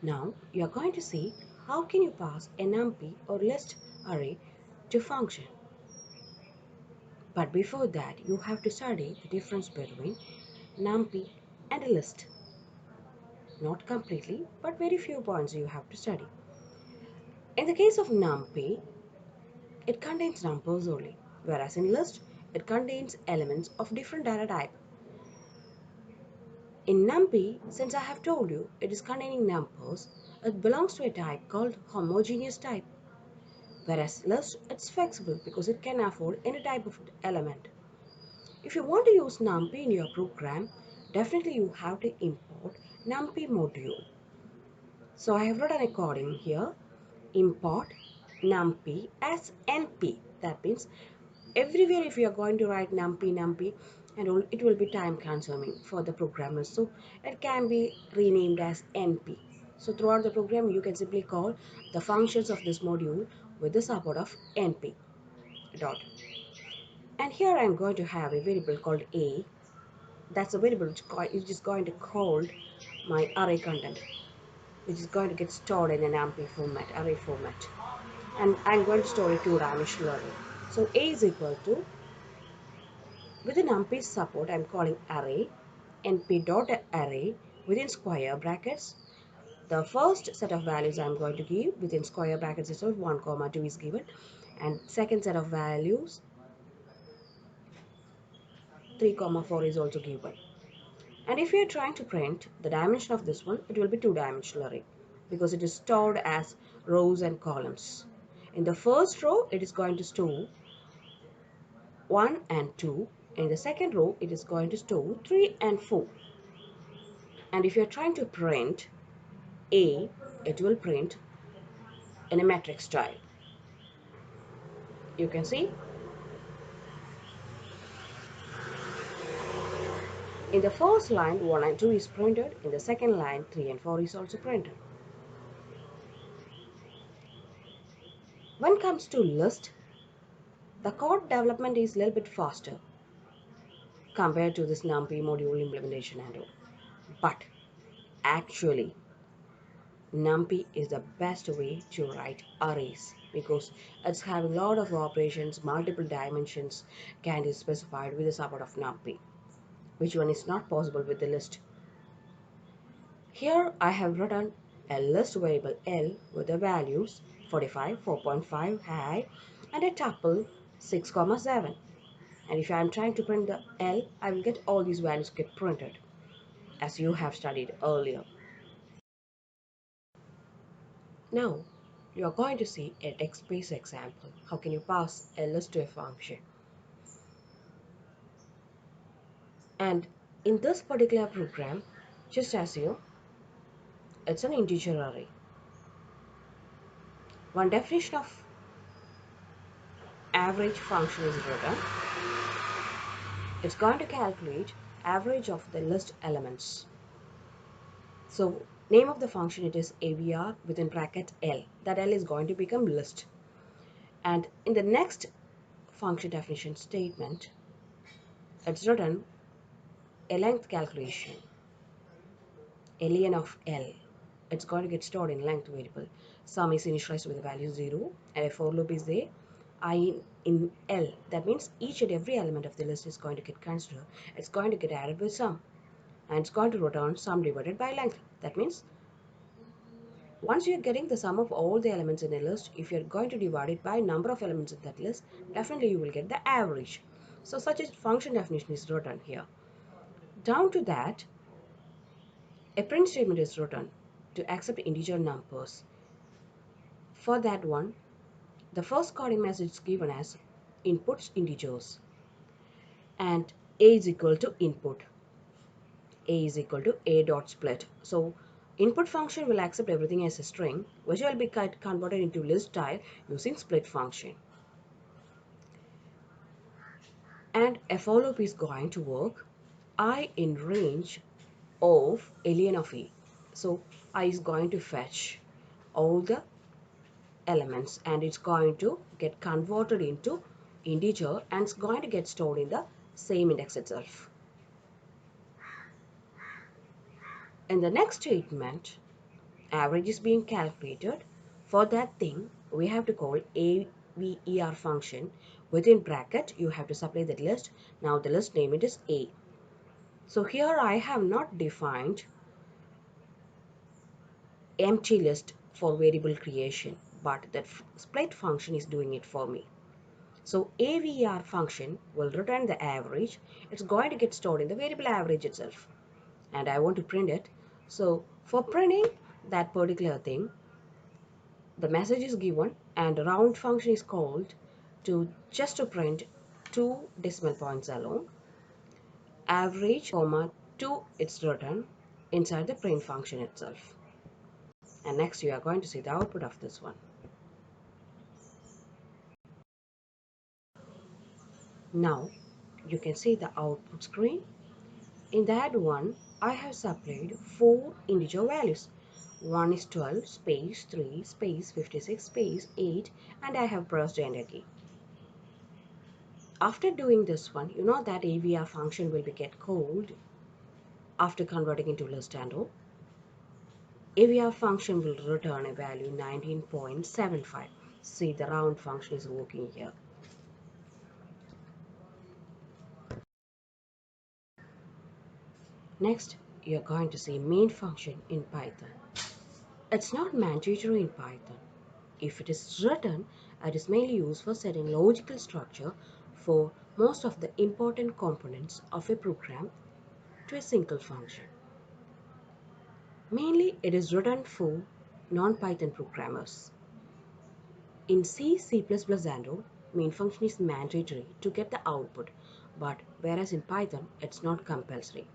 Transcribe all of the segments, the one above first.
Now you are going to see how can you pass a numpy or list array to function. But before that, you have to study the difference between numpy and a list. Not completely, but very few points you have to study. In the case of numpy, it contains numbers only, whereas in list, it contains elements of different data type. In numpy, since I have told you it is containing numbers, it belongs to a type called homogeneous type. Whereas list, it's flexible because it can afford any type of element. If you want to use numpy in your program, definitely you have to import numpy module. So I have written a coding here. Import numpy as np. That means everywhere if you are going to write numpy and all, it will be time consuming for the programmers. So it can be renamed as np. So throughout the program you can simply call the functions of this module with the support of np dot. And here I am going to have a variable called a. That's a variable which is going to call my array content, which is going to get stored in an np format, array format. And I'm going to store a two-dimensional array. So a is equal to, with the numpy support, I'm calling array np.array within square brackets. The first set of values I'm going to give within square brackets itself 1, 2 is given, and second set of values 3, 4 is also given. And if you are trying to print the dimension of this one, it will be two-dimensional array because it is stored as rows and columns. In the first row, it is going to store 1 and 2. In the second row, it is going to store 3 and 4. And if you are trying to print A, it will print in a matrix style. You can see in the first line 1 and 2 is printed. In the second line 3 and 4 is also printed. When it comes to list, the code development is a little bit faster compared to this numpy module implementation and all. But actually, numpy is the best way to write arrays because it's having a lot of operations, multiple dimensions can be specified with the support of numpy, which one is not possible with the list. Here I have written a list variable L with the values 45, 4.5 high and a tuple 6, 7. And if I am trying to print the L, I will get all these values get printed as you have studied earlier. Now, you are going to see a text-based example. How can you pass a list to a function? And in this particular program, just as you, it's an integer array. One definition of average function is written. It's going to calculate average of the list elements. So, name of the function it is avr within bracket L. That L is going to become list. And in the next function definition statement, it's written a length calculation, a ln of L. It's going to get stored in length variable. Sum is initialized with the value 0 and a for loop is there. I in L, that means each and every element of the list is going to get considered. It's going to get added with sum and it's going to return sum divided by length. That means once you're getting the sum of all the elements in a list, if you're going to divide it by number of elements in that list, definitely you will get the average. So such a function definition is written here. Down to that, a print statement is written to accept integer numbers. For that one, the first coding message is given as inputs integers and a is equal to input. A is equal to a dot split. So input function will accept everything as a string, which will be converted into list style using split function. And a for loop is going to work I in range of ln of e. So I is going to fetch all the elements and it's going to get converted into integer and it's going to get stored in the same index itself. In the next statement, average is being calculated. For that thing, we have to call AVER function. Within bracket, you have to supply that list. Now the list name it is A. So here I have not defined empty list for variable creation, but that split function is doing it for me. So AVER function will return the average. It's going to get stored in the variable average itself. And I want to print it. So for printing that particular thing, the message is given and a round function is called to just to print two decimal points alone. Average comma 2 it's written inside the print function itself. And next you are going to see the output of this one. Now you can see the output screen. In that one, I have supplied 4 integer values. One is 12 space 3 space 56 space 8 and I have pressed enter key. After doing this one, you know that AVR function will be get called after converting into list and all. AVR function will return a value 19.75. See the round function is working here. Next, you're going to see main function in Python. It's not mandatory in Python. If it is written, it is mainly used for setting logical structure for most of the important components of a program to a single function. Mainly, it is written for non-Python programmers. In C, C++ and all, main function is mandatory to get the output, but whereas in Python, it's not compulsory.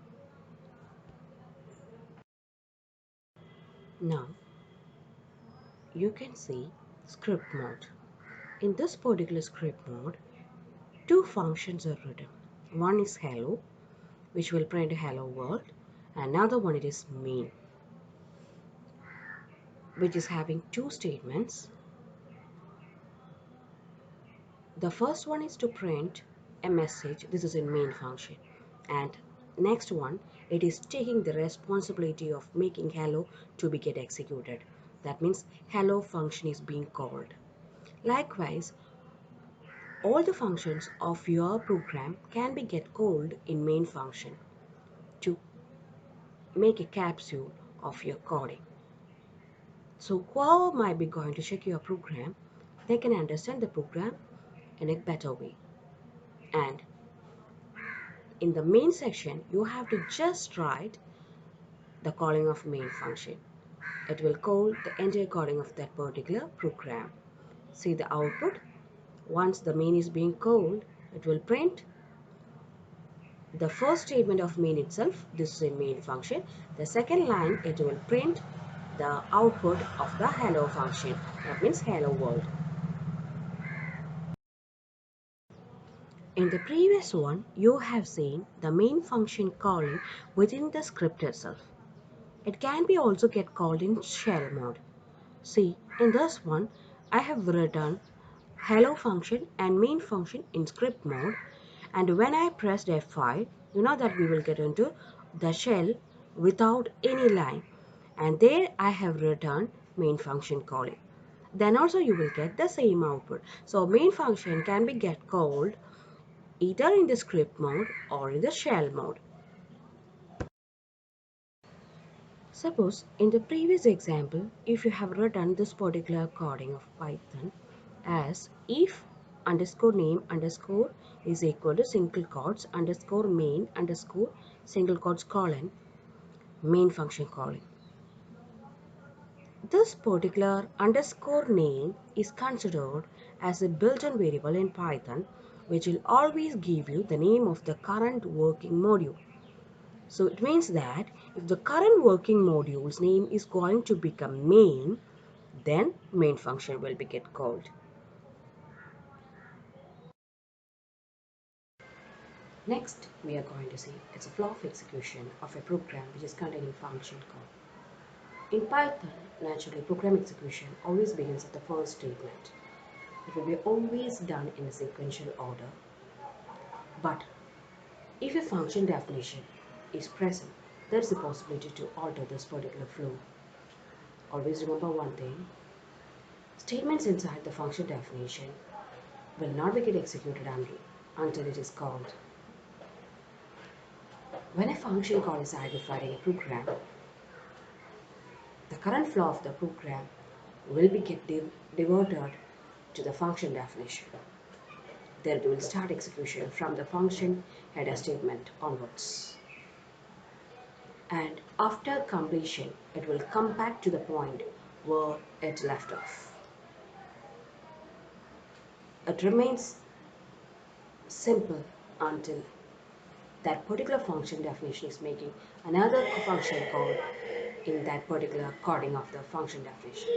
Now, you can see script mode. In this particular script mode, two functions are written. One is hello, which will print hello world. Another one it is main, which is having two statements. The first one is to print a message. This is in main function. And next one, it is taking the responsibility of making hello to be get executed. That means hello function is being called. Likewise, all the functions of your program can be get called in main function to make a capsule of your coding. So whoever might be going to check your program, they can understand the program in a better way. And in the main section, you have to just write the calling of main function. It will call the entire coding of that particular program. See the output. Once the main is being called, it will print the first statement of main itself. This is a main function. The second line, it will print the output of the hello function. That means hello world. In the previous one, you have seen the main function calling within the script itself. It can be also get called in shell mode. See, in this one, I have written hello function and main function in script mode. And when I pressed F5, you know that we will get into the shell without any line. And there I have written main function calling. Then also you will get the same output. So main function can be get called either in the script mode or in the shell mode. Suppose in the previous example, if you have written this particular coding of Python as if underscore name underscore is equal to single quotes underscore main underscore single quotes colon main function calling. This particular underscore name is considered as a built-in variable in Python, which will always give you the name of the current working module. So it means that if the current working module's name is going to become main, then main function will be get called. Next, we are going to see it's a flow of execution of a program which is containing function call. In Python, naturally, program execution always begins at the first statement. It will be always done in a sequential order. But if a function definition is present, there is a possibility to alter this particular flow. Always remember one thing: statements inside the function definition will not be get executed until it is called. When a function call is identified in a program, the current flow of the program will be diverted to the function definition. Then we will start execution from the function header statement onwards. And after completion, it will come back to the point where it left off. It remains simple until that particular function definition is making another function call in that particular coding of the function definition.